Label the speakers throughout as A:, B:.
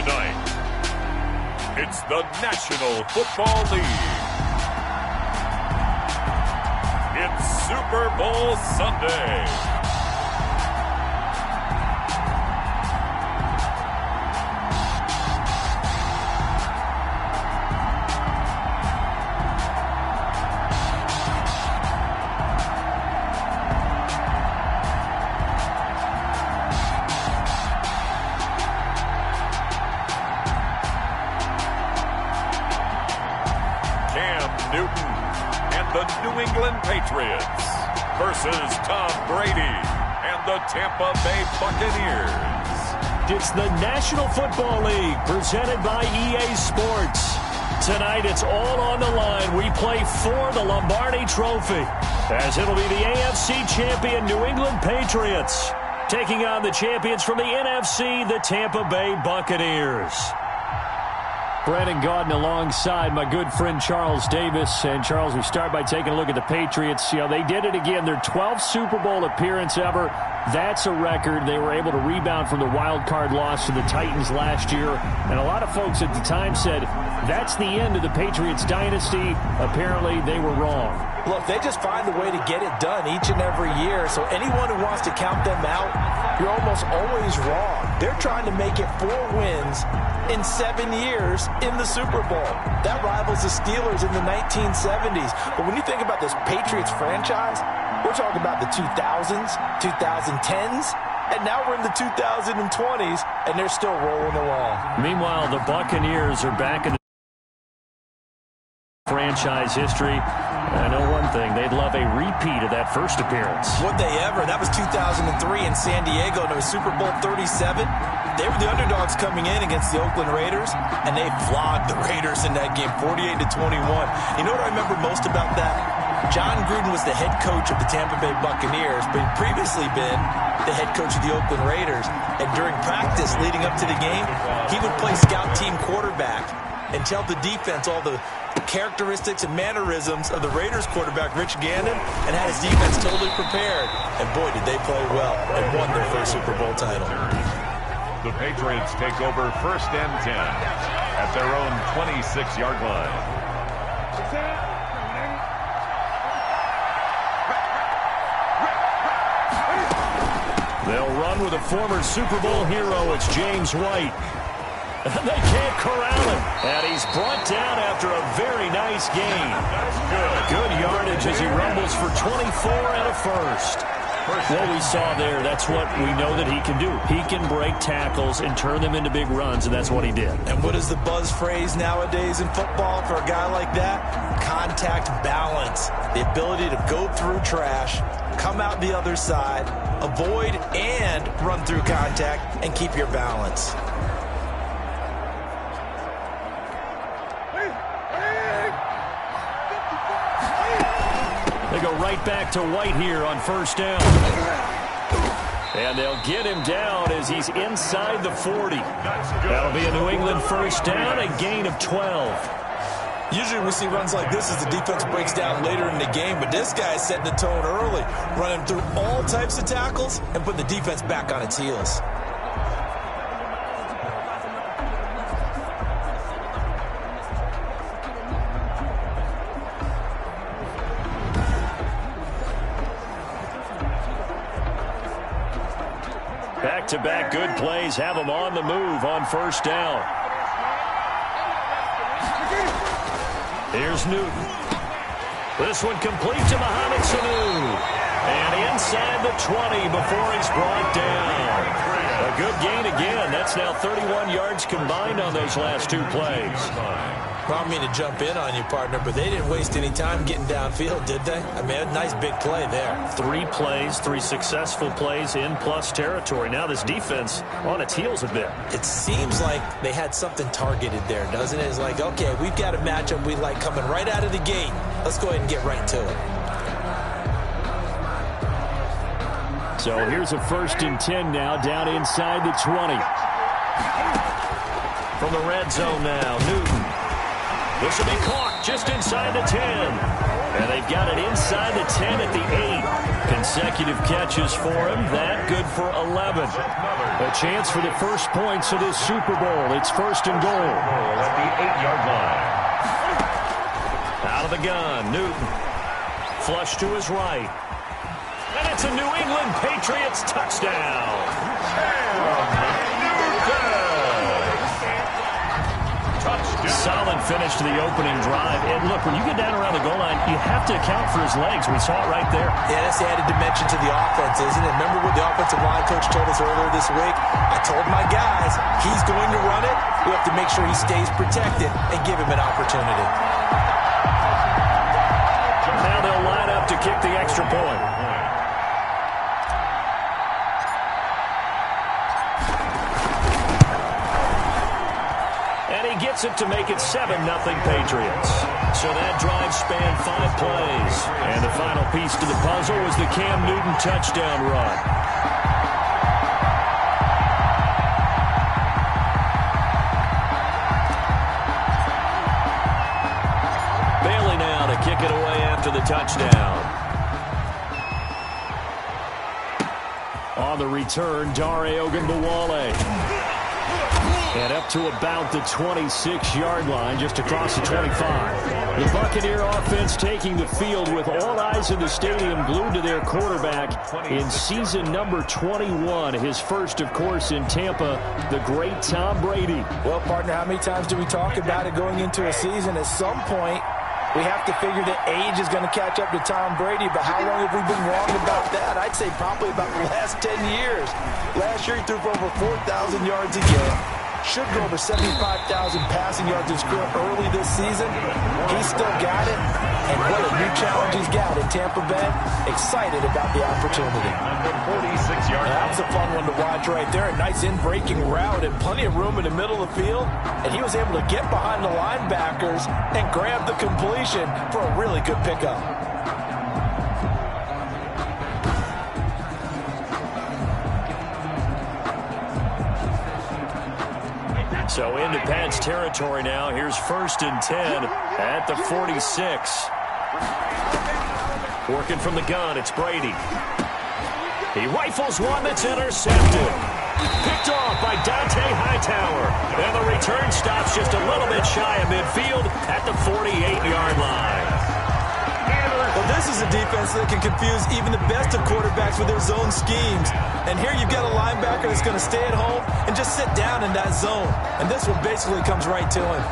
A: Tonight, it's the National Football League. It's Super Bowl Sunday. New England Patriots versus Tom Brady and the Tampa Bay Buccaneers.
B: It's the National Football League presented by EA Sports. Tonight it's all on the line. We play for the Lombardi Trophy, as it'll be the AFC champion New England Patriots taking on the champions from the NFC, the Tampa Bay Buccaneers. Brandon Gaudin alongside my good friend Charles Davis. And, Charles, we start by taking a look at the Patriots. You know, they did it again. Their 12th Super Bowl appearance ever. That's a record. They were able to rebound from the wild card loss to the Titans last year. And a lot of folks at the time said that's the end of the Patriots dynasty. Apparently, they were wrong.
C: Look, they just find a way to get it done each and every year. So anyone who wants to count them out, you're almost always wrong. They're trying to make it 4 wins in 7 years in the Super Bowl. That rivals the Steelers in the 1970s. But when you think about this Patriots franchise, we're talking about the 2000s, 2010s, and now we're in the 2020s, and they're still rolling along.
B: Meanwhile, the Buccaneers are back in the franchise history. I know one thing, they'd love a repeat of that first appearance.
C: Would they ever? That was 2003 in San Diego, and it was Super Bowl 37. They were the underdogs coming in against the Oakland Raiders, and they flogged the Raiders in that game, 48-21. You know what I remember most about that? John Gruden was the head coach of the Tampa Bay Buccaneers, but he'd previously been the head coach of the Oakland Raiders. And during practice leading up to the game, he would play scout team quarterback and tell the defense all the characteristics and mannerisms of the Raiders quarterback, Rich Gannon, and had his defense totally prepared. And boy, did they play well and won their first Super Bowl title.
A: The Patriots take over 1st and 10 at their own 26-yard line.
B: They'll run with a former Super Bowl hero. It's James White. They can't corral him. And he's brought down after a very nice gain. Good yardage as he rumbles for 24 and a first. What we saw there, that's what we know that he can do. He can break tackles and turn them into big runs, and that's what he did.
C: And what is the buzz phrase nowadays in football for a guy like that? Contact balance. The ability to go through trash, come out the other side, avoid and run through contact, and keep your balance.
B: They go right back to White here on 1st down. And they'll get him down as he's inside the 40. That'll be a New England 1st down, a gain of 12.
C: Usually we see runs like this as the defense breaks down later in the game, but this guy is setting the tone early, running through all types of tackles and putting the defense back on its heels.
B: Back-to-back good plays have them on the move on 1st down. Here's Newton. This one complete to Mohamed Sanu. And inside the 20 before he's brought down. A good gain again. That's now 31 yards combined on those last 2 plays.
C: I don't mean to jump in on you, partner, but they didn't waste any time getting downfield, did they? I mean, a nice big play there.
B: 3 plays, 3 successful plays in plus territory. Now this defense on its heels a bit.
C: It seems like they had something targeted there, doesn't it? It's like, okay, we've got a matchup we like coming right out of the gate. Let's go ahead and get right to it.
B: So here's a 1st and 10 now, down inside the 20. From the red zone now, Newton. This will be caught just inside the 10. And they've got it inside the 10 at the 8. Consecutive catches for him. That good for 11. A chance for the first points of this Super Bowl. It's first and goal.
A: At the 8-yard line.
B: Out of the gun, Newton. Flush to his right. And it's a New England Patriots touchdown. Solid finish to the opening drive. And look, when you get down around the goal line, you have to account for his legs. We saw it right there.
C: Yeah, that's the added dimension to the offense, isn't it? Remember what the offensive line coach told us earlier this week? I told my guys, he's going to run it. We have to make sure he stays protected and give him an opportunity.
B: Now they'll line up to kick the extra point. Gets it to make it 7-0 Patriots. So that drive spanned 5 plays. And the final piece to the puzzle was the Cam Newton touchdown run. Bailey now to kick it away after the touchdown. On the return, Dare Ogunbowale. And up to about the 26-yard line, just across the 25. The Buccaneer offense taking the field with all eyes in the stadium glued to their quarterback in season number 21. His first, of course, in Tampa, the great Tom Brady.
C: Well, partner, how many times do we talk about it going into a season? At some point, we have to figure that age is going to catch up to Tom Brady, but how long have we been wrong about that? I'd say probably about the last 10 years. Last year, he threw for over 4,000 yards a game. Should go over 75,000 passing yards in his career early this season. He's still got it, and what a new challenge he's got in Tampa Bay. Excited about the opportunity. That was a fun one to watch right there. A nice in-breaking route and plenty of room in the middle of the field, and he was able to get behind the linebackers and grab the completion for a really good pickup.
B: So into Pat's territory now. Here's first and 10 at the 46. Working from the gun, it's Brady. He rifles one that's intercepted. Picked off by Dante Hightower. And the return stops just a little bit shy of midfield at the 48-yard line.
C: Well, this is a defense that can confuse even the best of quarterbacks with their zone schemes. And here you've got a linebacker that's going to stay at home and just sit down in that zone. And this one basically comes right to him.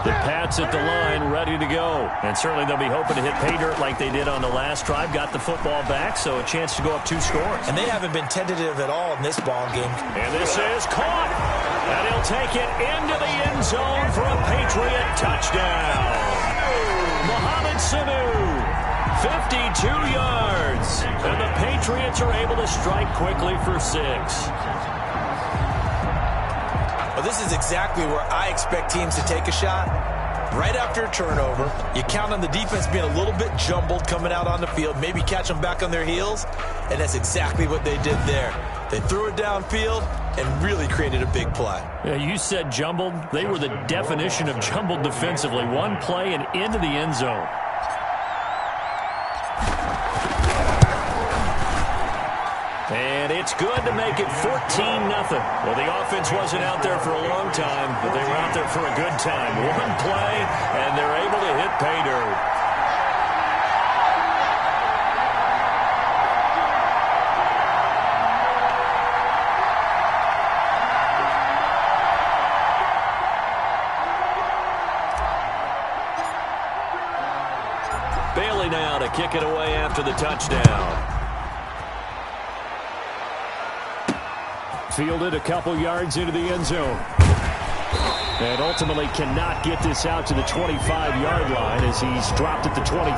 B: The Pats at the line, ready to go. And certainly they'll be hoping to hit pay dirt like they did on the last drive. Got the football back, so a chance to go up 2 scores.
C: And they haven't been tentative at all in this ball game.
B: And this is caught. And he'll take it into the end zone for a Patriot touchdown. Mohamed Sanu, 52 yards. And the Patriots are able to strike quickly for 6.
C: Well, this is exactly where I expect teams to take a shot. Right after a turnover, you count on the defense being a little bit jumbled coming out on the field, maybe catch them back on their heels, and that's exactly what they did there. They threw it downfield and really created a big play.
B: Yeah, you said jumbled. They were the definition of jumbled defensively. One play and into the end zone. And it's good to make it 14-0. Well, the offense wasn't out there for a long time, but they were out there for a good time. One play, and they're able to hit pay dirt. Bailey now to kick it away after the touchdown. Fielded a couple yards into the end zone. And ultimately cannot get this out to the 25-yard line as he's dropped at the 23.
A: The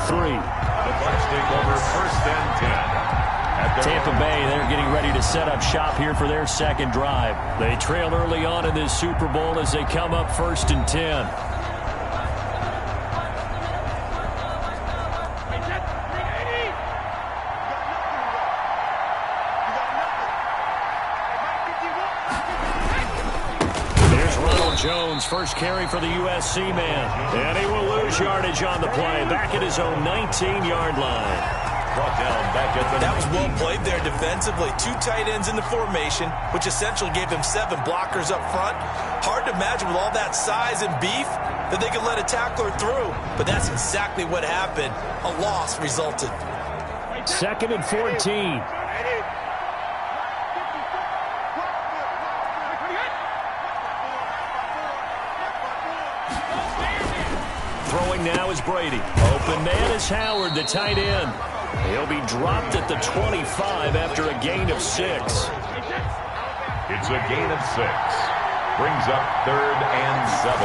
A: Bucs take over first and 10.
B: Tampa Bay, they're getting ready to set up shop here for their second drive. They trail early on in this Super Bowl as they come up first and 10. Jones, first carry for the USC man. And he will lose yardage on the play, back at his own 19-yard line.
A: Brought down back at the
C: That was well played there defensively. 2 tight ends in the formation, which essentially gave him 7 blockers up front. Hard to imagine with all that size and beef that they could let a tackler through. But that's exactly what happened. A loss resulted.
B: 2nd and 14. Throwing now is Brady. Open man is Howard, the tight end. He'll be dropped at the 25 after a gain of 6.
A: It's a gain of 6. Brings up 3rd and 7.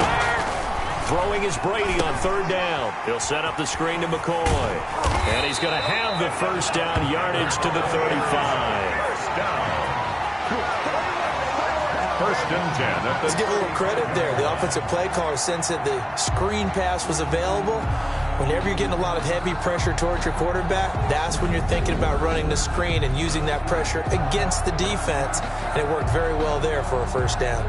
B: Throwing is Brady on 3rd down. He'll set up the screen to McCoy. And he's going to have the first down yardage to the 35.
A: First down. 1st and 10.
C: Let's give a little credit there. The offensive play caller sensed that the screen pass was available. Whenever you're getting a lot of heavy pressure towards your quarterback, that's when you're thinking about running the screen and using that pressure against the defense. And it worked very well there for a first down.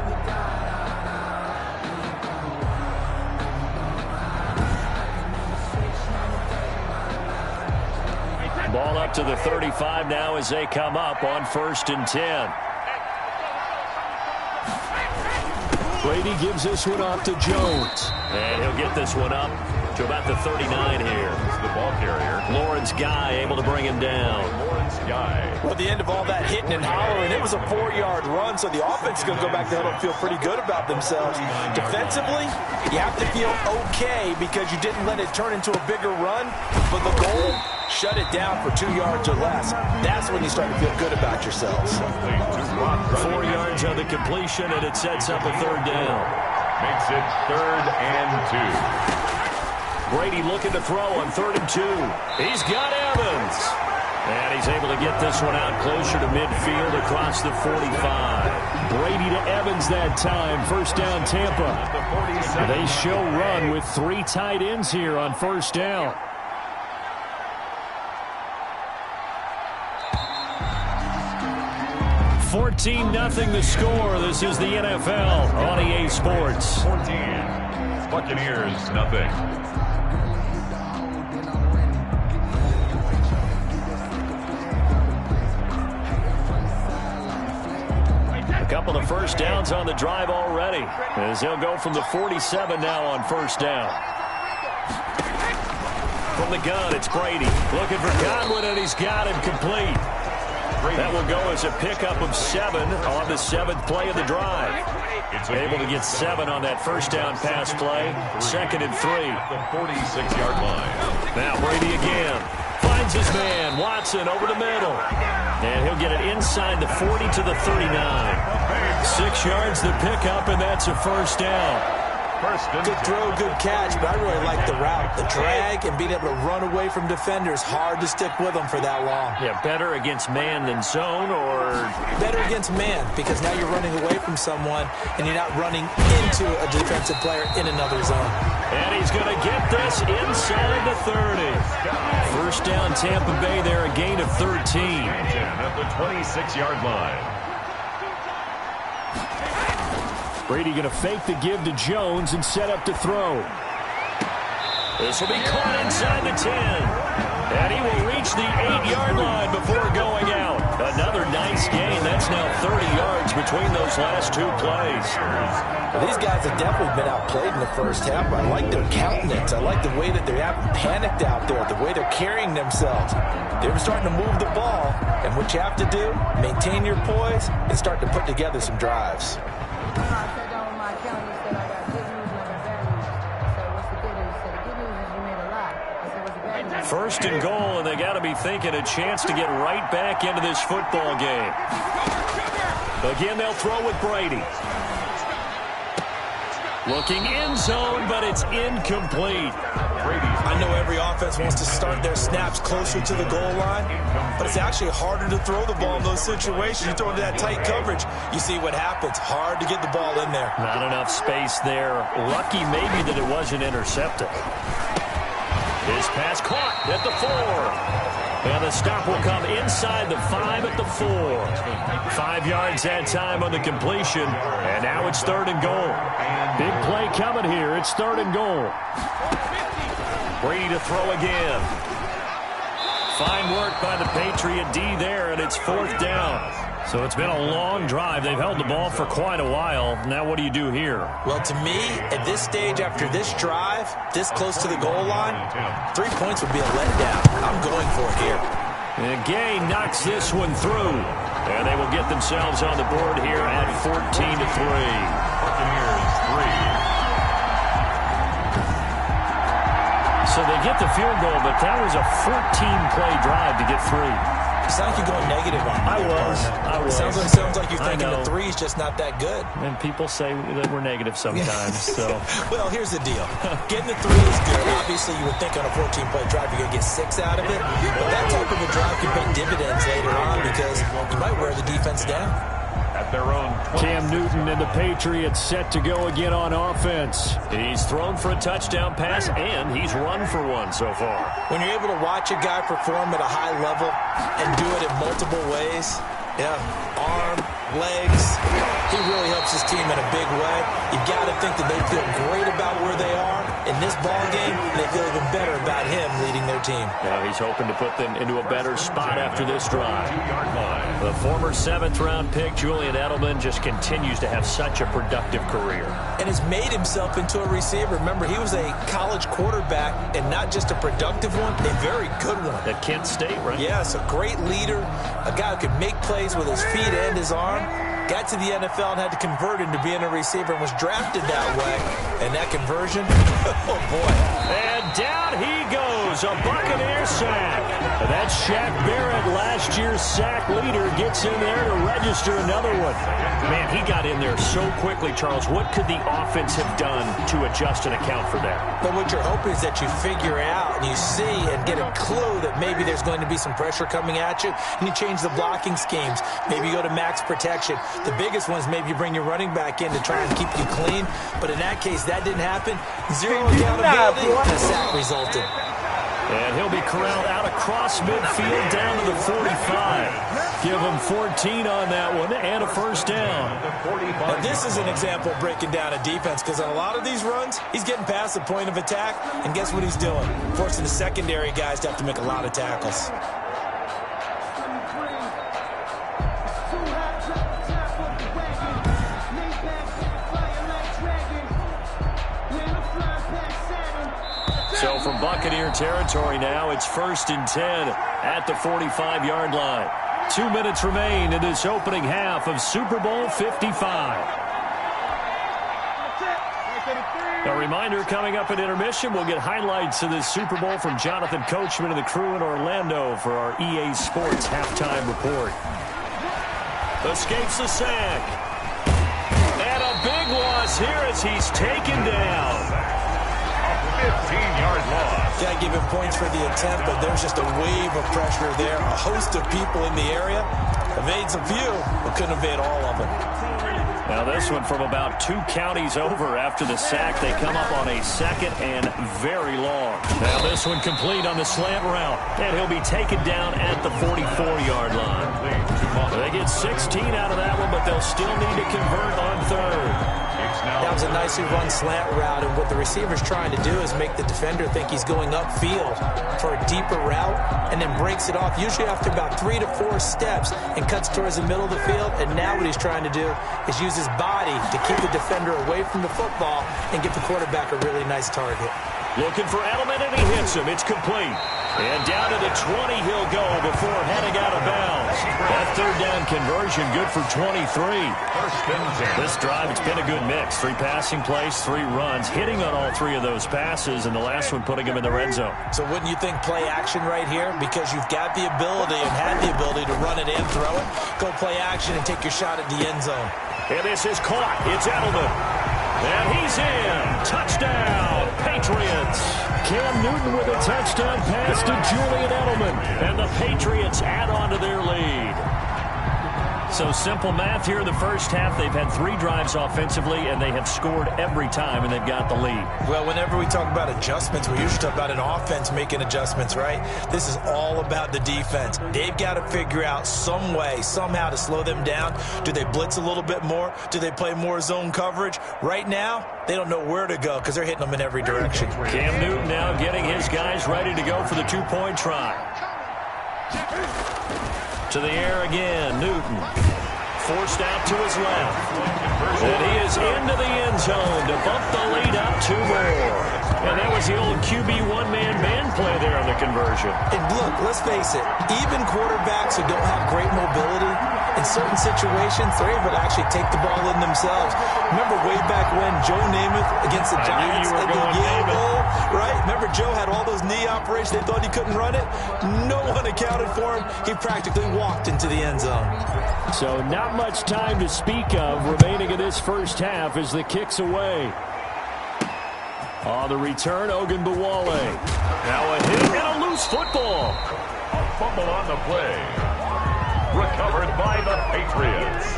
B: Ball up to the 35 now as they come up on 1st and 10. Brady gives this one off to Jones. And he'll get this one up to about the 39 here.
A: It's the ball carrier.
B: Lawrence Guy able to bring him down.
A: Lawrence Guy.
C: Well, at the end of all that hitting and hollering, it was a 4-yard run, so the offense is going to go back to huddle and feel pretty good about themselves. Defensively, you have to feel okay because you didn't let it turn into a bigger run, but the goal, shut it down for 2 yards or less. That's when you start to feel good about yourselves.
B: 4 yards on the completion, and it sets up a 3rd down.
A: Makes it 3rd and 2.
B: Brady looking to throw on 3rd and 2. He's got Evans. And he's able to get this one out closer to midfield across the 45. Brady to Evans that time. First down, Tampa. They show run with 3 tight ends here on 1st down. $14-0 the score. This is the NFL on EA Sports.
A: 14. Buccaneers, nothing.
B: A couple of first downs on the drive already, as they'll go from the 47 now on 1st down. From the gun, it's Brady. Looking for Godwin, and he's got him complete. That will go as a pickup of 7 on the 7th play of the drive. Able to get 7 on that first down pass play. 2nd and 3.
A: The 46-yard line.
B: Now Brady again. Finds his man. Watson over the middle. And he'll get it inside the 40 to the 39. 6 yards the pickup, and that's a first down.
C: Good throw, good catch, but I really like the route. The drag and being able to run away from defenders, hard to stick with them for that long.
B: Yeah, better against man than zone, or?
C: Better against man, because now you're running away from someone and you're not running into a defensive player in another zone.
B: And he's going to get this inside the 30. First down, Tampa Bay there, a gain of 13.
A: At the 26-yard line.
B: Brady going to fake the give to Jones and set up to throw. This will be caught inside the 10. And he will reach the 8-yard line before going out. Another nice gain. That's now 30 yards between those last 2 plays.
C: Well, these guys have definitely been outplayed in the first half. I like their countenance. I like the way that they're panicked out there, the way they're carrying themselves. They're starting to move the ball. And what you have to do, maintain your poise and start to put together some drives.
B: First and goal, and they got to be thinking a chance to get right back into this football game. Again, they'll throw with Brady. Looking end zone, but it's incomplete.
C: I know every offense wants to start their snaps closer to the goal line, but it's actually harder to throw the ball in those situations. You throw into that tight coverage, you see what happens. Hard to get the ball in there.
B: Not enough space there. Lucky maybe that it wasn't intercepted. His pass caught at the 4. And the stop will come inside the 5 at the 4. 5 yards that time on the completion. And now it's 3rd and goal. Big play coming here. It's 3rd and goal. Brady to throw again. Fine work by the Patriot D there, and it's 4th down. So it's been a long drive. They've held the ball for quite a while. Now what do you do here?
C: Well, to me, at this stage, after this drive, this close to the goal line, 3 points would be a letdown. I'm going for it here.
B: And Gay knocks this one through. And they will get themselves on the board here at 14-3.
A: Buccaneers 3.
B: So they get the field goal, but that was a 14-play drive to get 3.
C: It sounds like you're going negative on me.
B: I was.
C: Sounds like you're thinking the 3's just not that good.
B: And people say that we're negative sometimes. So.
C: Well, here's the deal. Getting the 3 is good. Obviously, you would think on a 14-play drive you're going to get 6 out of it. But that type of a drive can pay dividends later on because you might wear the defense down.
A: At their own 20.
B: Cam Newton and the Patriots set to go again on offense. He's thrown for a touchdown pass, and he's run for one so far.
C: When you're able to watch a guy perform at a high level and do it in multiple ways, arm, legs, he really helps his team in a big way. You've got to think that they feel great about where they are in this ball game, and they feel even better about him leading their team.
B: Now he's hoping to put them into a better spot after this drive. The former 7th-round pick, Julian Edelman, just continues to have such a productive career.
C: And has made himself into a receiver. Remember, he was a college quarterback, and not just a productive one, a very good one.
B: At Kent State, right?
C: Yes, a great leader, a guy who could make plays with his feet and his arm. Got to the NFL and had to convert into being a receiver and was drafted that way. And that conversion, oh boy.
B: And down he goes, a Buccaneer sack. That's Shaq Barrett, last year's sack leader, gets in there to register another one. Man, he got in there so quickly, Charles. What could the offense have done to adjust and account for that?
C: But what you're hoping is that you figure out and you see and get a clue that maybe there's going to be some pressure coming at you, and you change the blocking schemes. Maybe you go to max protection. The biggest one is maybe you bring your running back in to try and keep you clean. But in that case, that didn't happen. Zero accountability, and a sack resulted.
B: And he'll be corralled out across midfield down to the 45. Give him 14 on that one and a first down.
C: Now this is an example of breaking down a defense, because on a lot of these runs, he's getting past the point of attack, and guess what he's doing? Forcing the secondary guys to have to make a lot of tackles.
B: So from Buccaneer territory now, it's 1st and 10 at the 45-yard line. 2 minutes remain in this opening half of Super Bowl 55. A reminder, coming up at intermission, we'll get highlights of this Super Bowl from Jonathan Coachman and the crew in Orlando for our EA Sports halftime report. Escapes the sack. And a big loss here as he's taken down.
A: 15-yard loss.
C: Got to give him points for the attempt, but there's just a wave of pressure there. A host of people in the area. Evades a few, but couldn't evade all of them.
B: Now this one from about 2 counties over after the sack. They come up on a 2nd and very long. Now this one complete on the slant route. And he'll be taken down at the 44-yard line. They get 16 out of that one, but they'll still need to convert on 3rd.
C: That was a nicely run slant route, and what the receiver's trying to do is make the defender think he's going upfield for a deeper route, and then breaks it off, usually after about 3 to 4 steps, and cuts towards the middle of the field. And now what he's trying to do is use his body to keep the defender away from the football and give the quarterback a really nice target.
B: Looking for Edelman, and he hits him. It's complete. And down to the 20 he'll go before heading out of bounds. That 3rd down conversion good for 23. This drive, it's been a good mix. 3 passing plays, 3 runs, hitting on all 3 of those passes, and the last one putting him in the red zone.
C: So wouldn't you think play action right here? Because you've got the ability and had the ability to run it and throw it. Go play action and take your shot at the end zone.
B: And this is caught. It's Edelman. And he's in. Touchdown, Patriots. Cam Newton with a touchdown pass to Julian Edelman. And the Patriots add on to their lead. So simple math here in the first half. They've had 3 drives offensively, and they have scored every time, and they've got the lead.
C: Well, whenever we talk about adjustments, we usually talk about an offense making adjustments, right? This is all about the defense. They've got to figure out some way, somehow to slow them down. Do they blitz a little bit more? Do they play more zone coverage? Right now, they don't know where to go because they're hitting them in every direction.
B: Cam Newton now getting his guys ready to go for the 2-point try. To the air again, Newton. Forced out to his left. And he is into the end zone to bump the lead up 2 more. And that was the old QB one-man band play there on the conversion.
C: And look, let's face it, even quarterbacks who don't have great mobility, in certain situations, they're able to actually take the ball in themselves. Remember way back when Joe Namath against the Giants at the Yale Bowl, right? Remember Joe had all those knee operations. They thought he couldn't run it. No one accounted for him. He practically walked into the end zone.
B: So not much time to speak of remaining in this first half as the kick's away. On the return, Ogunbowale. Now a hit and a loose football.
A: A fumble on the play. Recovered by the Patriots.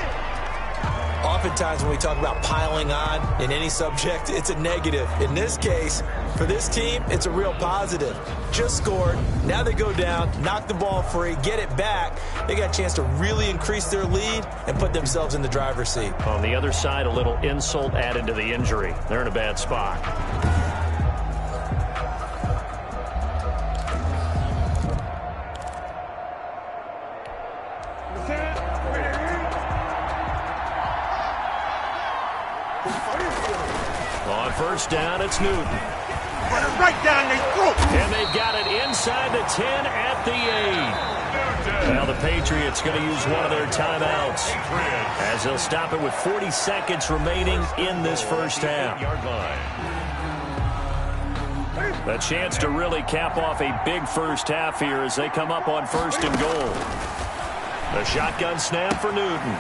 C: Oftentimes when we talk about piling on in any subject, it's a negative. In this case, for this team, it's a real positive. Just scored. Now they go down, knock the ball free, get it back. They got a chance to really increase their lead and put themselves in the driver's seat.
B: On the other side, a little insult added to the injury. They're in a bad spot. On first down, it's Newton.
D: Right down their throat.
B: And they've got it inside the 10 at the 8. Now the Patriots going to use one of their timeouts as they'll stop it with 40 seconds remaining in this first half. A chance to really cap off a big first half here as they come up on 1st and goal. The shotgun snap for Newton.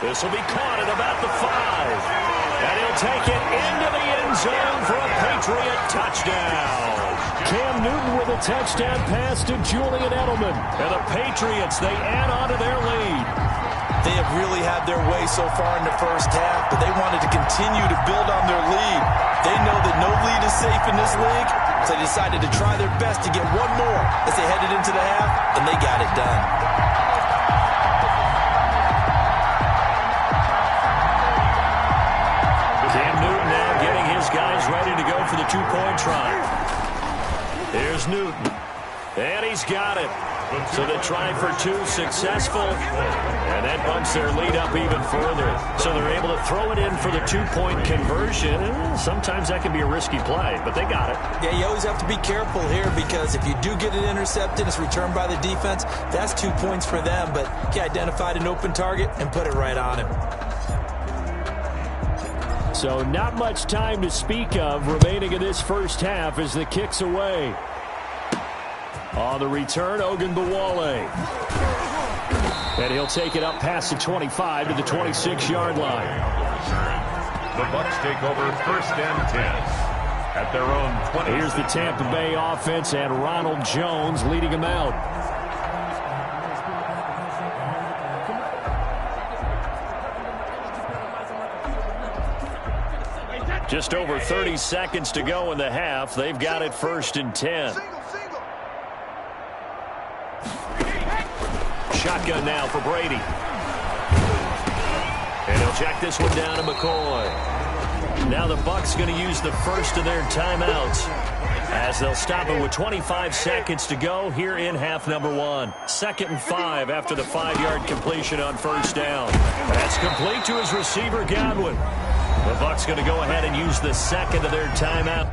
B: This will be caught at about the 5. And he'll take it into the end zone for a Patriot touchdown. Cam Newton with a touchdown pass to Julian Edelman. And the Patriots, they add on to their lead.
C: They have really had their way so far in the first half, but they wanted to continue to build on their lead. They know that no lead is safe in this league, so they decided to try their best to get one more as they headed into the half, and they got it done.
B: Guys ready to go for the 2-point try. Here's Newton. And he's got it. So the try for 2 successful. And that bumps their lead up even further. So they're able to throw it in for the 2-point conversion. Sometimes that can be a risky play, but they got it.
C: Yeah, you always have to be careful here because if you do get it intercepted, it's returned by the defense. That's 2 points for them, but he identified an open target and put it right on him.
B: So not much time to speak of remaining in this first half as the kick's away. On the return, Ogunbowale. And he'll take it up past the 25 to the 26-yard line.
A: The Bucs take over 1st and 10 at their own 20.
B: Here's the Tampa Bay offense and Ronald Jones leading them out. Just over 30 seconds to go in the half. They've got it 1st and 10. Shotgun now for Brady. And he'll check this one down to McCoy. Now the Bucs going to use the first of their timeouts as they'll stop it with 25 seconds to go here in half number 1. 2nd and 5 after the 5-yard completion on 1st down. That's complete to his receiver, Godwin. The Bucs going to go ahead and use the 2nd of their timeout.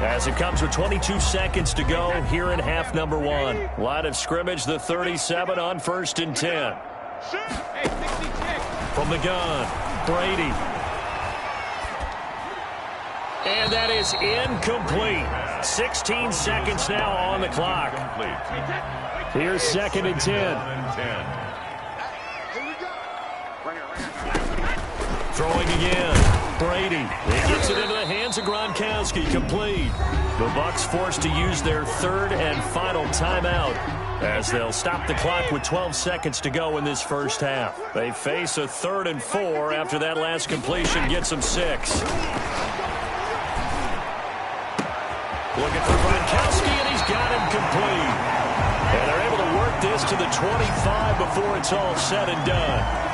B: As it comes with 22 seconds to go here in half number 1. Line of scrimmage, the 37 on 1st and 10. From the gun, Brady. And that is incomplete. 16 seconds now on the clock. Here's 2nd and 10. Throwing again. Brady. He gets it into the hands of Gronkowski. Complete. The Bucs forced to use their third and final timeout as they'll stop the clock with 12 seconds to go in this first half. They face a 3rd and 4 after that last completion gets them 6. Looking for Gronkowski, and he's got him complete. And they're able to work this to the 25 before it's all said and done.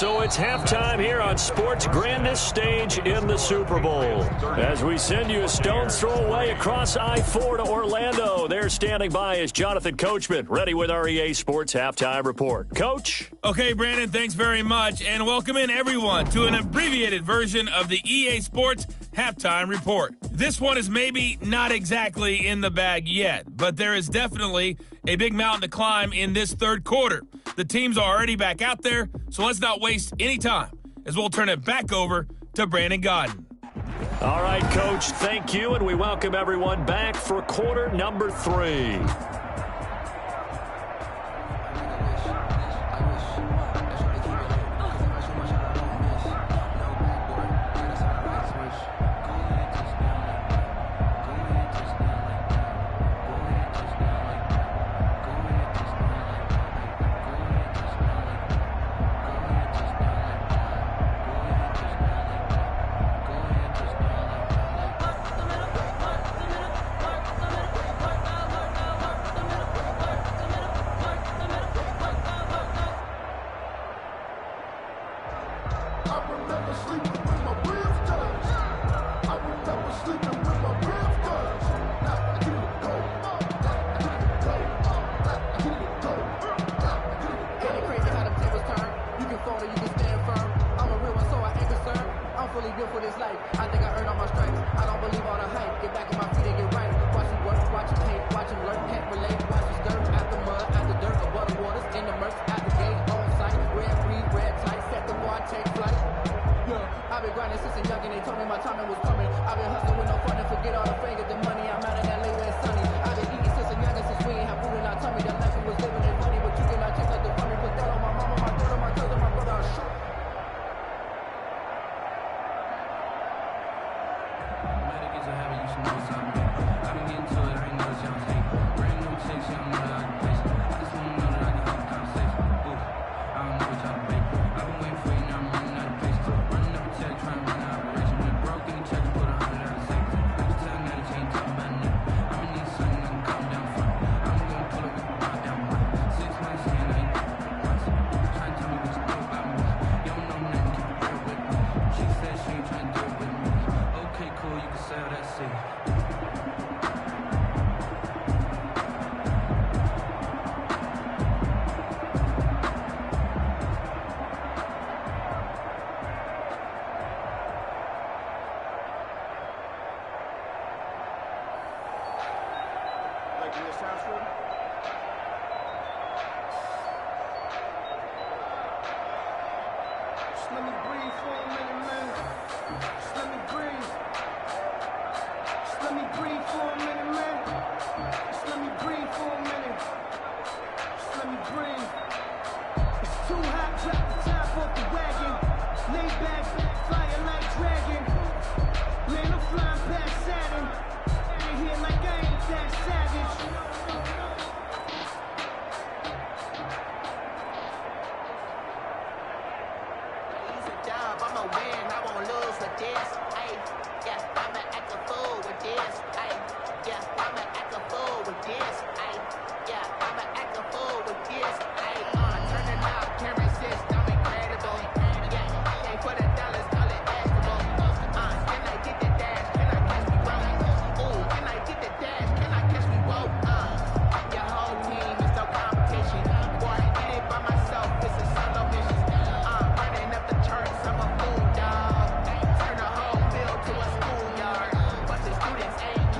B: So it's halftime here on sports' grandest stage in the Super Bowl. As we send you a stone's throw away across I-4 to Orlando. There standing by is Jonathan Coachman, ready with our EA Sports Halftime Report. Coach?
E: Okay, Brandon, thanks very much. And welcome in, everyone, to an abbreviated version of the EA Sports Halftime Report. This one is maybe not exactly in the bag yet, but there is definitely a big mountain to climb in this third quarter. The teams are already back out there, so let's not waste any time as we'll turn it back over to Brandon Godden.
B: All right, Coach, thank you, and we welcome everyone back for quarter number 3.
F: Turn the whole bill to a schoolyard. Bunch of students ain't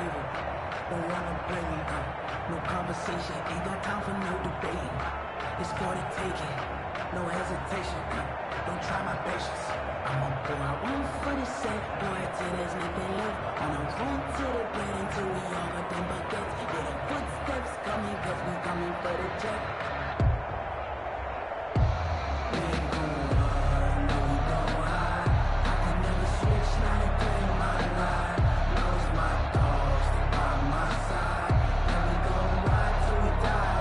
F: flavor. Don't wanna blame me, no conversation, ain't got time for no debate. It's for the taking, no hesitation, don't try my patience. I'ma pour out one for the sake, boy, till there's nothing left. On a run to the bread until we all got them buckets. Yeah, the footsteps coming, cause we coming for the check. We ain't gon' run, no we gon' hide. I can never switch, now they play my ride. Lost my dogs, they by my side. And we gon' ride till we die.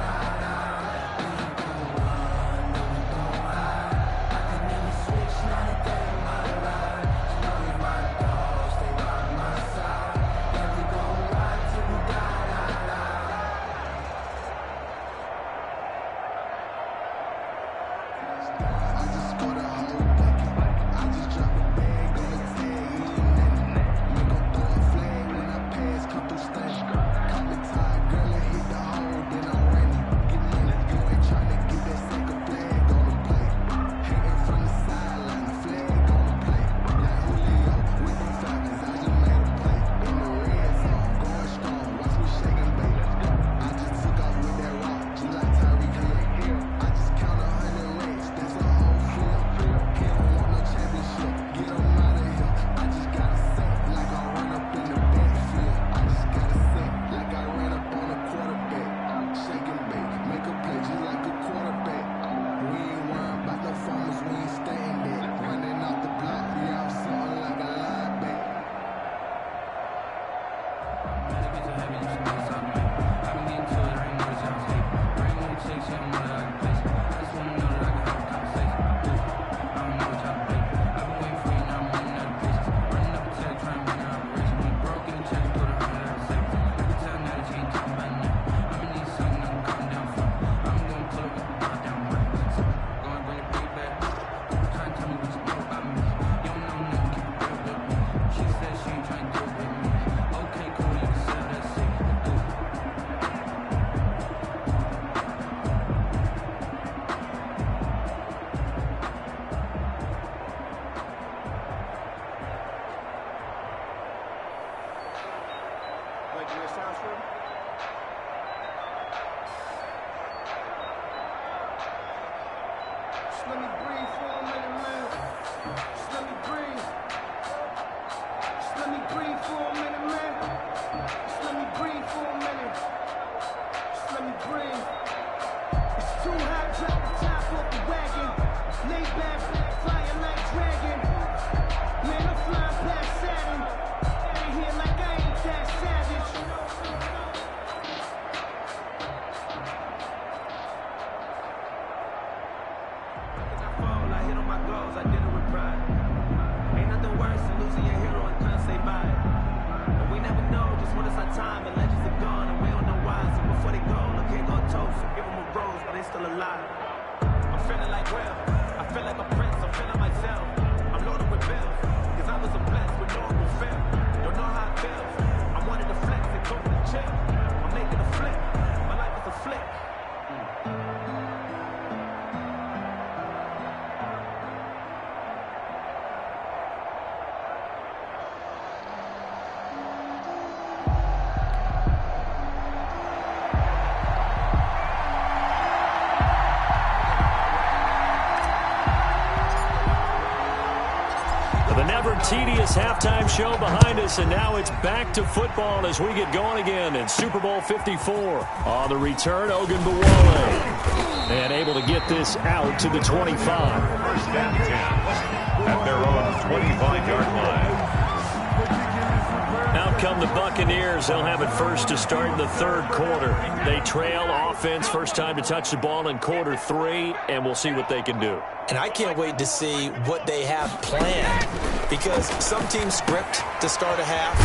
F: We ain't gon' run, no we gon' hide. I can never switch, now they play my ride. Lost my dogs, they by my side. And we gon' ride till we die.
G: I just scored a whole bucket. I just dropped a bag on the tag, make 'em throw a flag when I pass, come through stunning. Caught the tide, girl, and hit the hole, then I'm running. Get money, you ain't tryna get that second flag on the play. Hating from the sideline, the flag on the play. Like Julio with them Falcons, I just made a play. In the red zone, going strong, watch me shake and bake. I just took off with that rock, just like Tyreek Hill. I just count 100 racks, that's a whole field. He don't want no championship, get him out of here. I just gotta say, like I run up in the backfield. I just gotta say, like I ran up on a quarterback. Shake and bake, make a play just like a quarterback. We ain't worrying about no farmers, we ain't staying there. Running off the block, yeah, I'm something like a linebacker.
H: Just let me breathe for a minute, man. Just let me breathe. Just let me breathe for a minute, man. Just let me breathe for a minute. Just let me breathe. It's too hot, drop the top off the wagon. Lay back, flying like dragon. Man, I'm flying past Saturn. Ain't here like I ain't that savage. I hit on my goals, I did it with pride. Ain't nothing worse than losing your hero and couldn't say bye. And we never know just when it's our time, and legends are gone, and we don't know why. So before they go, look here, go toast. Give them a rose, but they still alive. I'm feeling like well, I feel like a prince, I'm feeling myself. I'm loaded with bills, cause I was a blessed with no one will fail. Don't know how it feels. I wanted to flex and go for the check. I'm making a flip, my life is a flick.
B: The never-tedious halftime show behind us, and now it's back to football as we get going again in Super Bowl 54. On the return, Ogunbowale. And able to get this out to the 25.
A: First down 10 at their own 25-yard line.
B: Out come the Buccaneers. They'll have it first to start in the third quarter. They trail offense, first time to touch the ball in quarter 3, and we'll see what they can do.
C: And I can't wait to see what they have planned, because some teams script to start a half.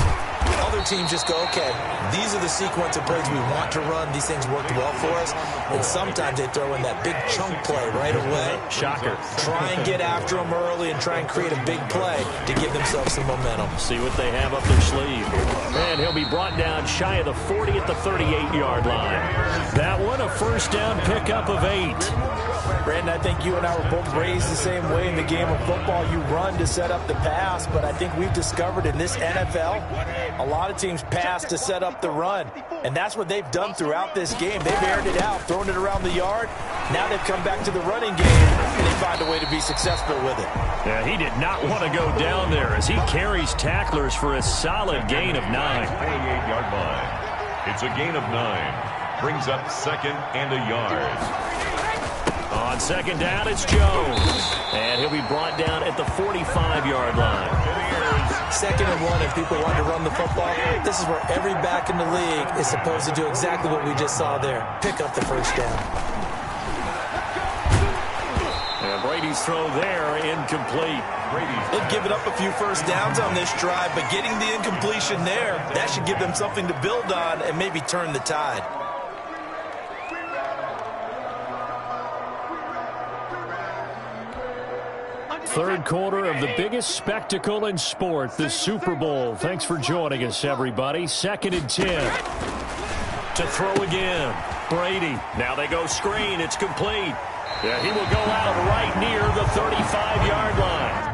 C: Other teams just go, okay, these are the sequence of plays we want to run. These things worked well for us. And sometimes they throw in that big chunk play right away.
B: Shocker.
C: Try and get after them early and try and create a big play to give themselves some momentum.
B: See what they have up their sleeve. And he'll be brought down shy of the 40 at the 38-yard line. That one, a first down pickup of 8.
C: Brandon, I think you and I were both raised the same way in the game of football. You run to set up the pass, but I think we've discovered in this NFL, a lot of teams pass to set up the run. And that's what they've done throughout this game. They've aired it out, thrown it around the yard. Now they've come back to the running game, and they find a way to be successful with it.
B: Yeah, he did not want to go down there as he carries tacklers for a solid gain of 9.
A: 28-yard line. It's a gain of 9. Brings up second and a yard.
B: On second down, it's Jones. And he'll be brought down at the 45-yard line.
C: Second and 1, if people want to run the football, this is where every back in the league is supposed to do exactly what we just saw there. Pick up the first down.
B: And Brady's throw there, incomplete.
C: They've given up a few first downs on this drive, but getting the incompletion there, that should give them something to build on and maybe turn the tide.
B: Third quarter of the biggest spectacle in sport, the Super Bowl. Thanks for joining us, everybody. 2nd and 10. To throw again. Brady. Now they go screen. It's complete. Yeah, he will go out right near the 35-yard line.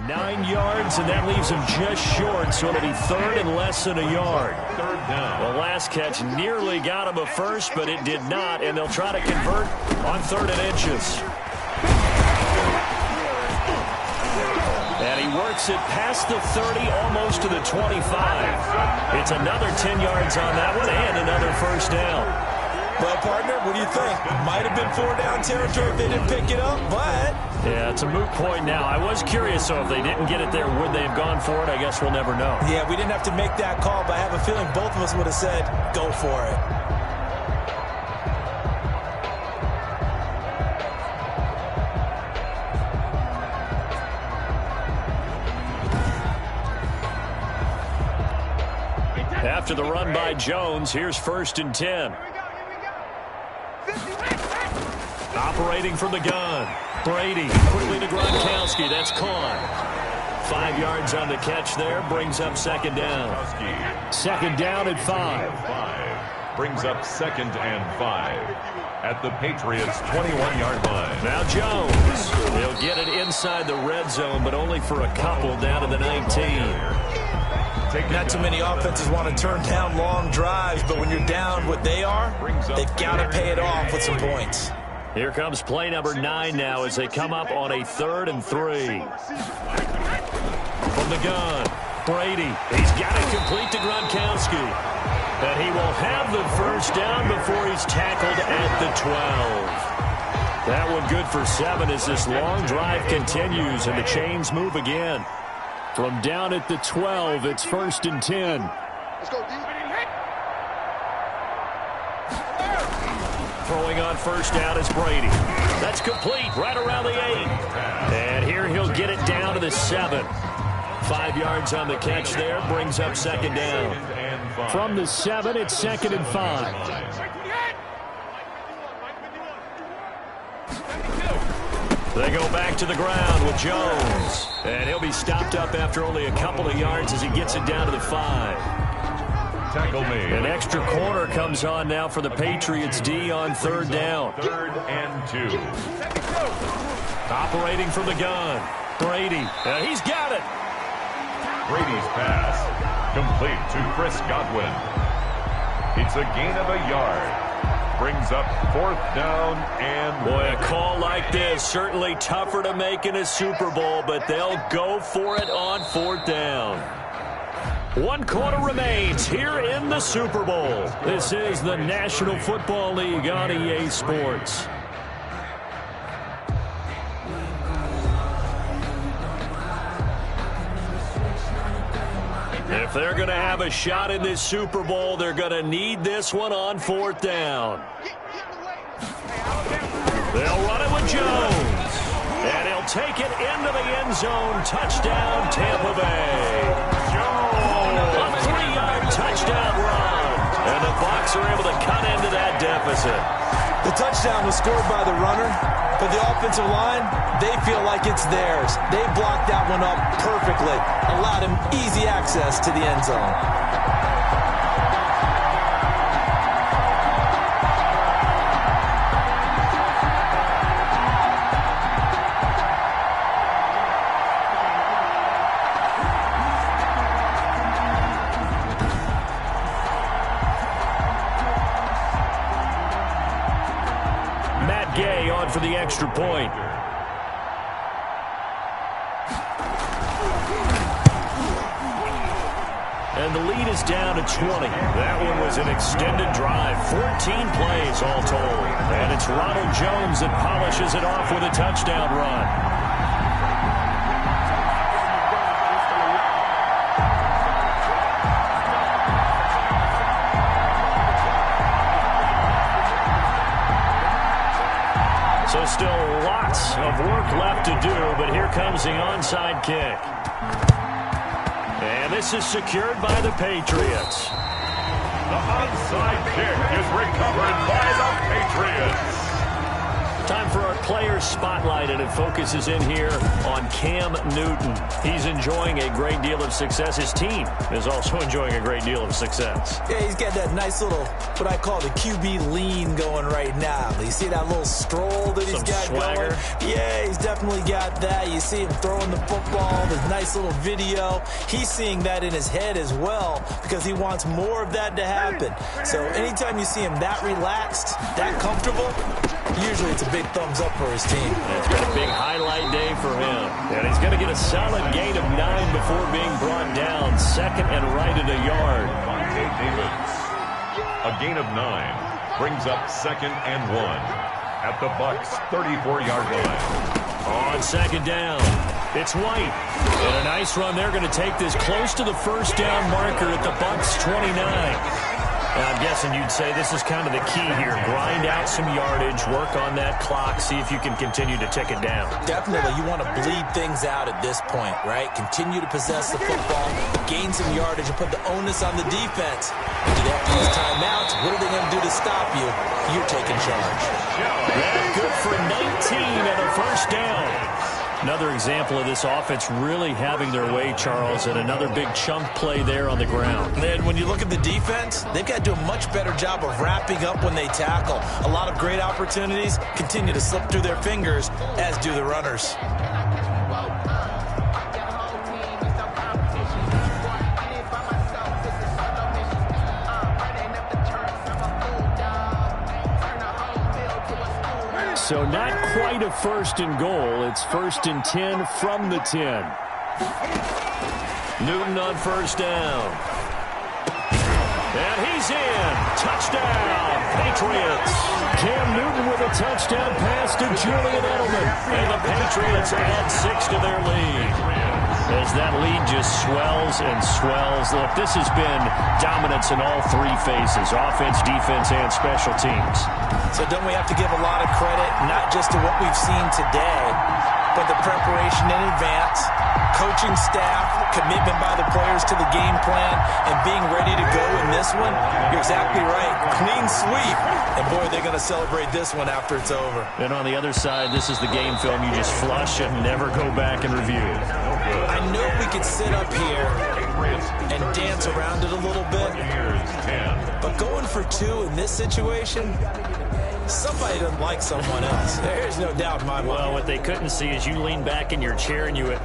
B: 9 yards, and that leaves him just short, so it'll be third and less than a yard.
A: Third down.
B: The last catch nearly got him a first, but it did not, and they'll try to convert on 3rd and inches. And he works it past the 30, almost to the 25. It's another 10 yards on that one and another first down.
C: Well, partner, what do you think? Might have been 4-down territory if they didn't pick it up, but...
B: Yeah, it's a moot point now. I was curious, so if they didn't get it there, would they have gone for it? I guess we'll never know.
C: Yeah, we didn't have to make that call, but I have a feeling both of us would have said, go for it.
B: After the run by Jones, here's 1st and 10. Operating from the gun. Brady quickly to Gronkowski. That's caught. 5 yards on the catch there. Brings up 2nd down. 2nd down at 5.
A: Brings up 2nd and 5. At the Patriots' 21-yard line.
B: Now Jones. He'll get it inside the red zone, but only for a couple down to the 19.
C: Not too many offenses want to turn down long drives, but when you're down what they are, they've got to pay it off with some points.
B: Here comes play number 9 now as they come up on a 3rd and 3. From the gun, Brady. He's got it complete to Gronkowski. And he will have the first down before he's tackled at the 12. That one good for 7 as this long drive continues and the chains move again. From down at the 12, it's 1st and 10.
D: Let's go, D.
B: Throwing on first down is Brady. That's complete right around the 8. And here he'll get it down to the 7. 5 yards on the catch there. Brings up 2nd down. From the 7, it's 2nd and 5. They go back to the ground with Jones. And he'll be stopped up after only a couple of yards as he gets it down to the 5.
A: Tackle made.
B: An extra corner comes on now for the Patriots D on 3rd down.
A: 3rd and 2.
B: Operating from the gun. Brady. He's got it.
A: Brady's pass. Complete to Chris Godwin. It's a gain of a yard. Brings up 4th down and...
B: Boy, a call like this, certainly tougher to make in a Super Bowl, but they'll go for it on 4th down. 1 quarter remains here in the Super Bowl. This is the National Football League on EA Sports. If they're going to have a shot in this Super Bowl, they're going to need this one on 4th down. They'll run it with Jones. And he'll take it into the end zone. Touchdown, Tampa Bay. A 3-yard touchdown run. And the Bucs are able to cut into that deficit.
C: The touchdown was scored by the runner, but the offensive line, they feel like it's theirs. They blocked that one up perfectly, allowed him easy access to the end zone.
B: going for the extra point. And the lead is down to 20. That one was an extended drive. 14 plays all told. And it's Ronald Jones that polishes it off with a touchdown run. So still lots of work left to do, but here comes the onside kick. And this is secured by the Patriots.
A: The onside kick is recovered by the Patriots.
B: Time for our player spotlight, and it focuses in here on Cam Newton. He's enjoying a great deal of success. His team is also enjoying a great deal of success.
C: Yeah, he's got that nice little, what I call the QB lean going right now. You see that little stroll that he's got
B: swagger
C: going? Yeah, he's definitely got that. You see him throwing the football, this nice little video. He's seeing that in his head as well because he wants more of that to happen. So anytime you see him that relaxed, that comfortable, usually it's a big thumbs up for his team.
B: And it's been a big highlight day for him. And he's going to get a solid gain of 9 before being brought down. Second and right at a yard.
A: A gain of 9 brings up second and 1 at the Bucs' 34-yard line.
B: On second down, it's White. And a nice run. They're going to take this close to the first down marker at the Bucs' 29. Now, I'm guessing you'd say this is kind of the key here. Grind out some yardage, work on that clock, see if you can continue to tick it down.
C: Definitely, you want to bleed things out at this point, right? Continue to possess the football, gain some yardage, and put the onus on the defense. Do they have to use timeouts? What are they going to do to stop you? You're taking charge.
B: That good for 19 and a first down. Another example of this offense really having their way, Charles, and another big chunk play there on the ground.
C: And then when you look at the defense, they've got to do a much better job of wrapping up when they tackle. A lot of great opportunities continue to slip through their fingers, as do the runners.
B: So not quite a first and goal. It's first and 10 from the 10. Newton on first down. And he's in. Touchdown, Patriots. Cam Newton with a touchdown pass to Julian Edelman. And the Patriots add 6 to their lead. As that lead just swells and swells. Look, this has been dominance in all 3 phases, offense, defense, and special teams.
C: So don't we have to give a lot of credit, not just to what we've seen today, but the preparation in advance, coaching staff, commitment by the players to the game plan, and being ready to go in this one? You're exactly right. Clean sweep. And boy, they're going to celebrate this one after it's over.
B: And on the other side, this is the game film you just flush and never go back and review.
C: I know we could sit up here and dance around it a little bit, but going for 2 in this situation, somebody doesn't like someone else. There's no doubt in my mind.
B: Well, what they couldn't see is you lean back in your chair and you went,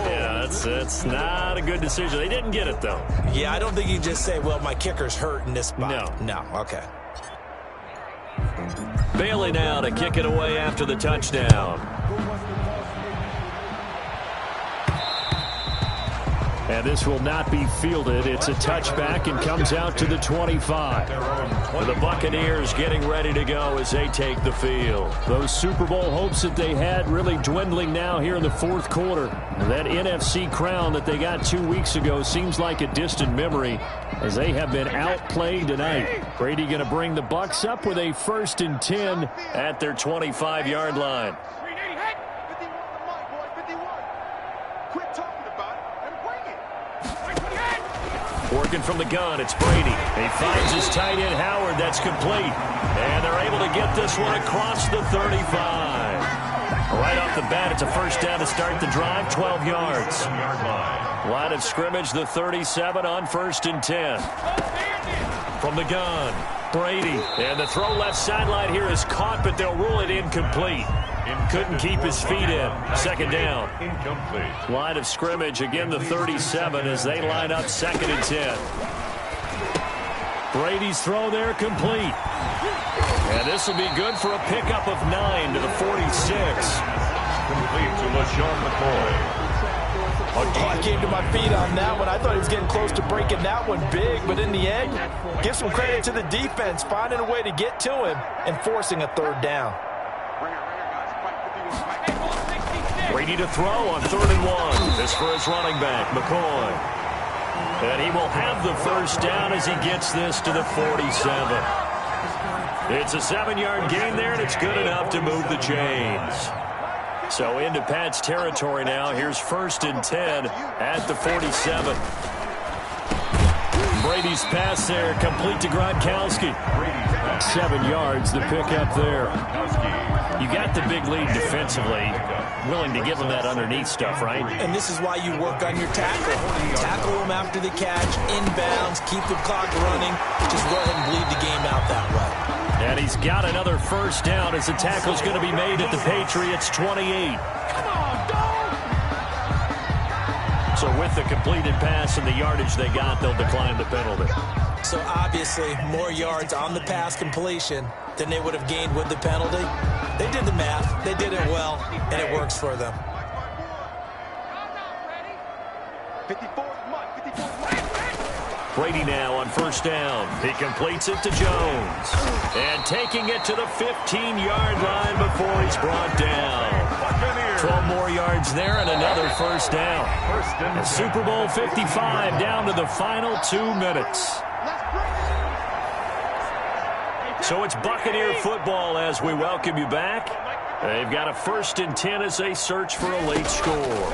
B: yeah, that's not a good decision. They didn't get it, though.
C: Yeah, I don't think you just say, well, my kicker's hurt in this spot. No, okay.
B: Bailey now to kick it away after the touchdown. And this will not be fielded. It's a touchback and comes out to the 25. The Buccaneers getting ready to go as they take the field. Those Super Bowl hopes that they had really dwindling now here in the fourth quarter. That NFC crown that they got 2 weeks ago seems like a distant memory as they have been outplayed tonight. Brady going to bring the Bucs up with a first and 10 at their 25-yard line. Working from the gun, it's Brady. He finds his tight end, Howard. That's complete. And they're able to get this one across the 35. Right off the bat, it's a first down to start the drive, 12 yards. Line of scrimmage, the 37 on first and 10. From the gun, Brady. And the throw left sideline here is caught, but they'll rule it incomplete. Couldn't keep his feet in. Second down.
A: Incomplete.
B: Line of scrimmage, again the 37 as they line up second and 10. Brady's throw there complete. And this will be good for a pickup of 9 to the 46.
A: Complete to LaShawn McCoy.
C: I came to my feet on that one. I thought he was getting close to breaking that one big, but in the end, give some credit to the defense, finding a way to get to him and forcing a third down.
B: Brady to throw on 3rd and 1. This for his running back, McCoy. And he will have the first down as he gets this to the 47. It's a 7-yard gain there, and it's good enough to move the chains. So into Pat's territory now. Here's 1st and 10 at the 47. Brady's pass there, complete to Gronkowski. 7 yards, the pickup there. You got the big lead defensively. Willing to give him that underneath stuff, right?
C: And this is why you work on your tackle. Tackle him after the catch, inbounds, keep the clock running. Just go ahead and bleed the game out that way.
B: And he's got another first down as the tackle's going to be made at the Patriots' 28. So with the completed pass and the yardage they got, they'll decline the penalty.
C: So obviously more yards on the pass completion than they would have gained with the penalty. They did the math. They did it well, and it works for them.
D: 54,
B: Brady now on 1st down. He completes it to Jones. And taking it to the 15-yard line before he's brought down. 12 more yards there and another first down. And Super Bowl 55 down to the final 2 minutes. So it's Buccaneer football as we welcome you back. They've got a 1st and 10 as they search for a late score.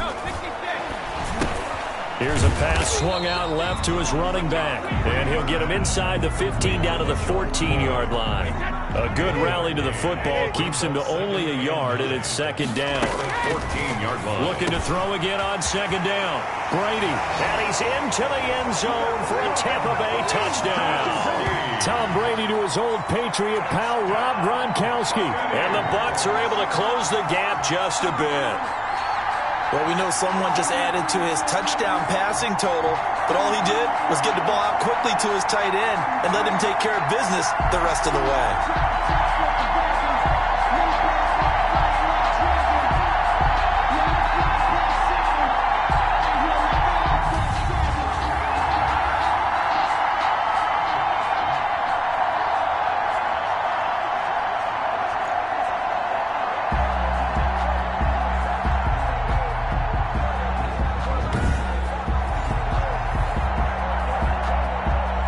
B: Here's a pass swung out left to his running back. And he'll get him inside the 15 down to the 14-yard line. A good rally to the football keeps him to only a yard, and it's 2nd down.
A: 14-yard line.
B: Looking to throw again on 2nd down. Brady, and he's into the end zone for a Tampa Bay touchdown. Tom Brady to his old Patriot pal, Rob Gronkowski. And the Bucs are able to close the gap just a bit.
C: Well, we know someone just added to his touchdown passing total, but all he did was get the ball out quickly to his tight end and let him take care of business the rest of the way.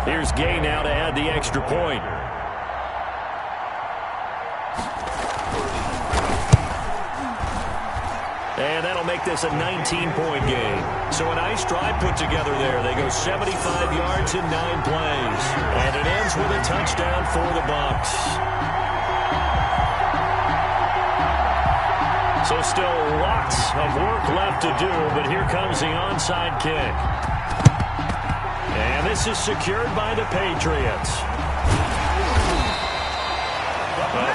B: Here's Gay now to add the extra point. And that'll make this a 19-point game. So a nice drive put together there. They go 75 yards in 9 plays. And it ends with a touchdown for the Bucs. So still lots of work left to do, but here comes the onside kick. And this is secured by the Patriots.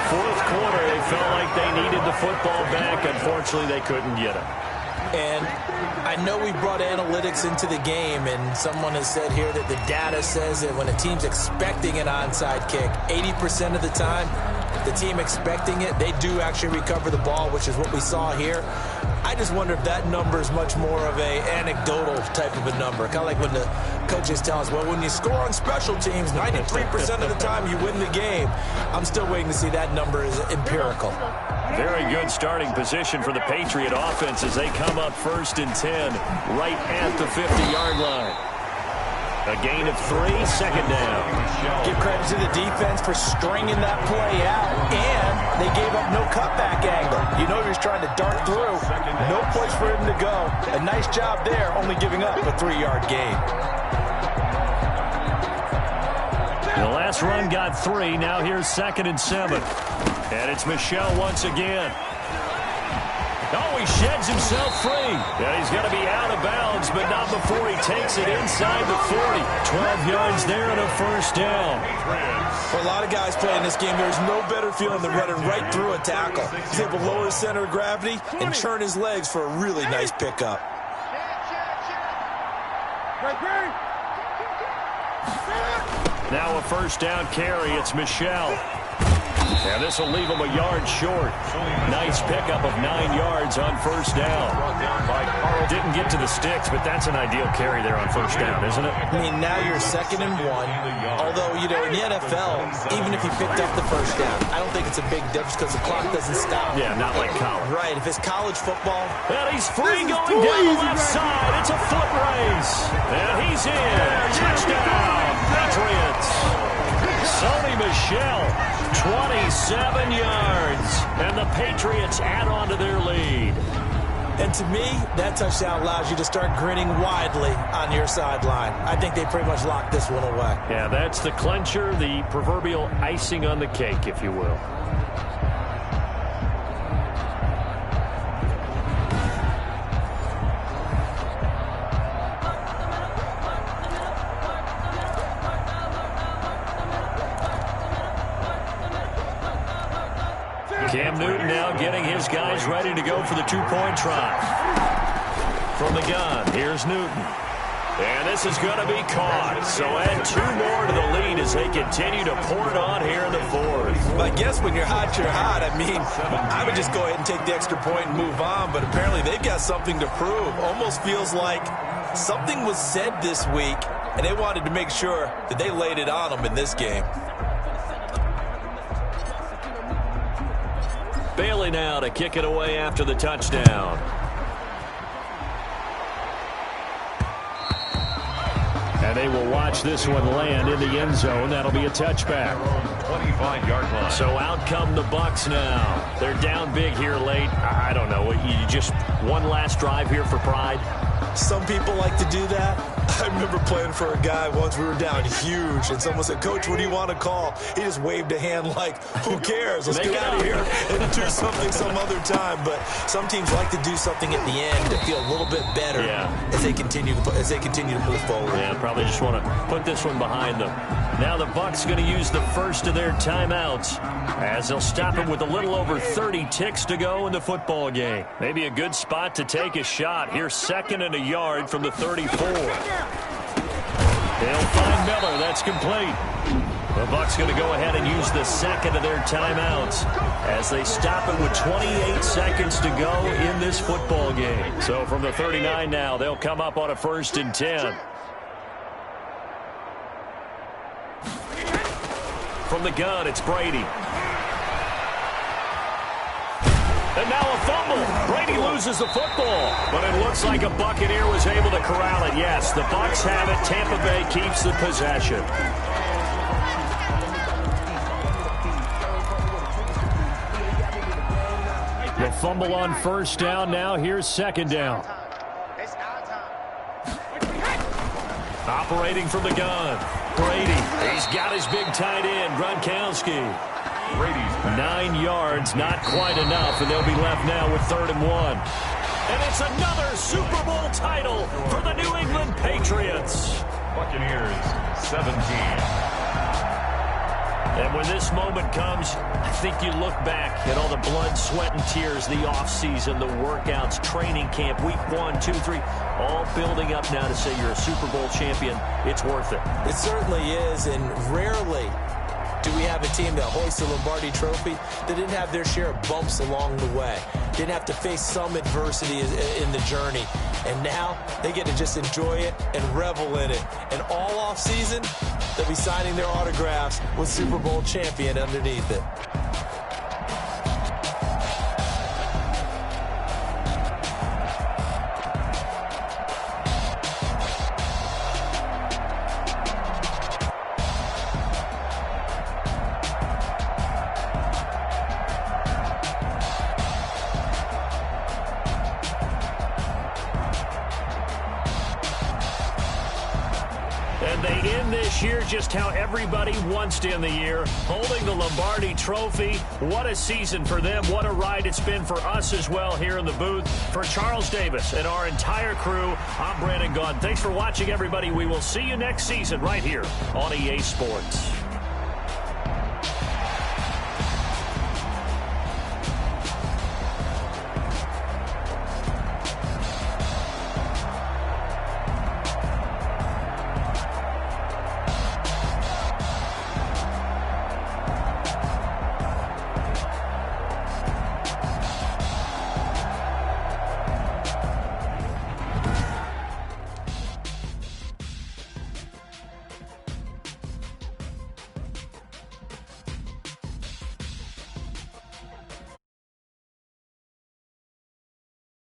B: Fourth quarter, they felt like they needed the football back. Unfortunately, they couldn't get it.
C: And I know we brought analytics into the game, and someone has said here that the data says that when a team's expecting an onside kick, 80% of the time, the team expecting it, they do actually recover the ball, which is what we saw here. I just wonder if that number is much more of a anecdotal type of a number. Kind of like when the coaches tell us, well, when you score on special teams, 93% of the time you win the game. I'm still waiting to see that number is empirical.
B: Very good starting position for the Patriot offense as they come up 1st and 10 right at the 50-yard line. A gain of 3, 2nd down.
C: Give credit to the defense for stringing that play out, and they gave up no cutback angle. You know he was trying to dart through. No place for him to go. A nice job there, only giving up a 3-yard gain.
B: The last run got 3. Now here's 2nd and 7. And it's Michel once again. Oh, he sheds himself free. Yeah, he's going to be out of bounds, but not before he takes it inside the 40. 12 yards there and a first down.
C: For a lot of guys playing this game, there's no better feeling than running right through a tackle. He's able to lower his center of gravity and churn his legs for a really nice pickup.
B: Now a first down carry. It's Michel. And this will leave him a yard short. Nice pickup of 9 yards on first down. Didn't get to the sticks, but that's an ideal carry there on first down, isn't it?
C: I mean, now you're 2nd and 1. Although, you know, in the NFL, even if you picked up the first down, I don't think it's a big difference because the clock doesn't stop.
B: Yeah, not like college.
C: Right. If it's college football.
B: And he's free going down the left side. It's a foot race. And he's in. Touchdown, Patriots. Sony Michel, 27 yards. And the Patriots add on to their lead.
C: And to me, that touchdown allows you to start grinning widely on your sideline. I think they pretty much locked this one away.
B: Yeah, that's the clincher, the proverbial icing on the cake, if you will. Cam Newton now getting his guys ready to go for the two-point try. From the gun, here's Newton. And this is going to be caught. So add 2 more to the lead as they continue to pour it on here in the fourth.
C: I guess when you're hot, you're hot. I mean, I would just go ahead and take the extra point and move on. But apparently they've got something to prove. Almost feels like something was said this week, and they wanted to make sure that they laid it on them in this game.
B: Bailey now to kick it away after the touchdown. And they will watch this one land in the end zone. That'll be a touchback.
A: 25-yard line.
B: So out come the Bucs now. They're down big here late. I don't know. You just one last drive here for pride?
C: Some people like to do that. I remember playing for a guy once. We were down huge, and someone said, "Coach, what do you want to call?" He just waved a hand like, "Who cares? Let's get out of here and do something some other time." But some teams like to do something at the end to feel a little bit better as they continue to move forward.
B: Yeah, probably just want to put this one behind them. Now the Bucs going to use the first of their timeouts as they'll stop it with a little over 30 ticks to go in the football game. Maybe a good spot to take a shot. Here's 2nd and a yard from the 34. They'll find Miller. That's complete. The Bucs going to go ahead and use the second of their timeouts as they stop it with 28 seconds to go in this football game. So from the 39 now, they'll come up on a 1st and 10. From the gun, it's Brady. And now a fumble. Brady loses the football. But it looks like a Buccaneer was able to corral it. Yes, the Bucs have it. Tampa Bay keeps the possession. The fumble on first down. Now here's 2nd down. Operating from the gun. Brady. He's got his big tight end, Gronkowski. 9 yards, not quite enough, and they'll be left now with 3rd and 1. And it's another Super Bowl title for the New England Patriots.
A: Buccaneers, 17.
B: And when this moment comes, I think you look back at all the blood, sweat, and tears, the offseason, the workouts, training camp, week 1, 2, 3, all building up now to say you're a Super Bowl champion. It's worth it.
C: It certainly is, and rarely do we have a team that hoists the Lombardi Trophy that didn't have their share of bumps along the way, didn't have to face some adversity in the journey. And now they get to just enjoy it and revel in it. And all off season, they'll be signing their autographs with Super Bowl champion underneath it.
B: And they end this year just how everybody wants to end the year, holding the Lombardi Trophy. What a season for them. What a ride it's been for us as well here in the booth. For Charles Davis and our entire crew, I'm Brandon Gaudin. Thanks for watching, everybody. We will see you next season right here on EA Sports.